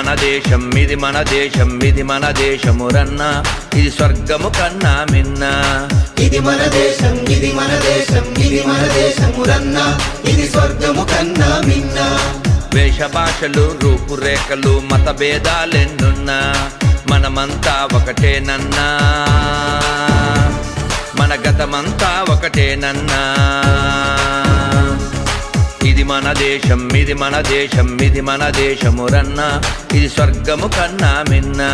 మన దేశం ఇది మన దేశం ఇది మన దేశమురన్నా ఇది స్వర్గము కన్నా మిన్నా ఇది మన దేశం ఇది మన దేశం ఇది మన దేశమురన్నా ఇది స్వర్గము కన్నా మిన్నా వేష భాషలు రూపురేఖలు మత భేదాలెన్నున్నా మనమంతా ఒకటేనన్నా మన గతమంతా ఒకటేనన్నా ఇది మన దేశం ఇది మన దేశం ఇది మన దేశమురన్నా ఇది స్వర్గము కన్నా మిన్నా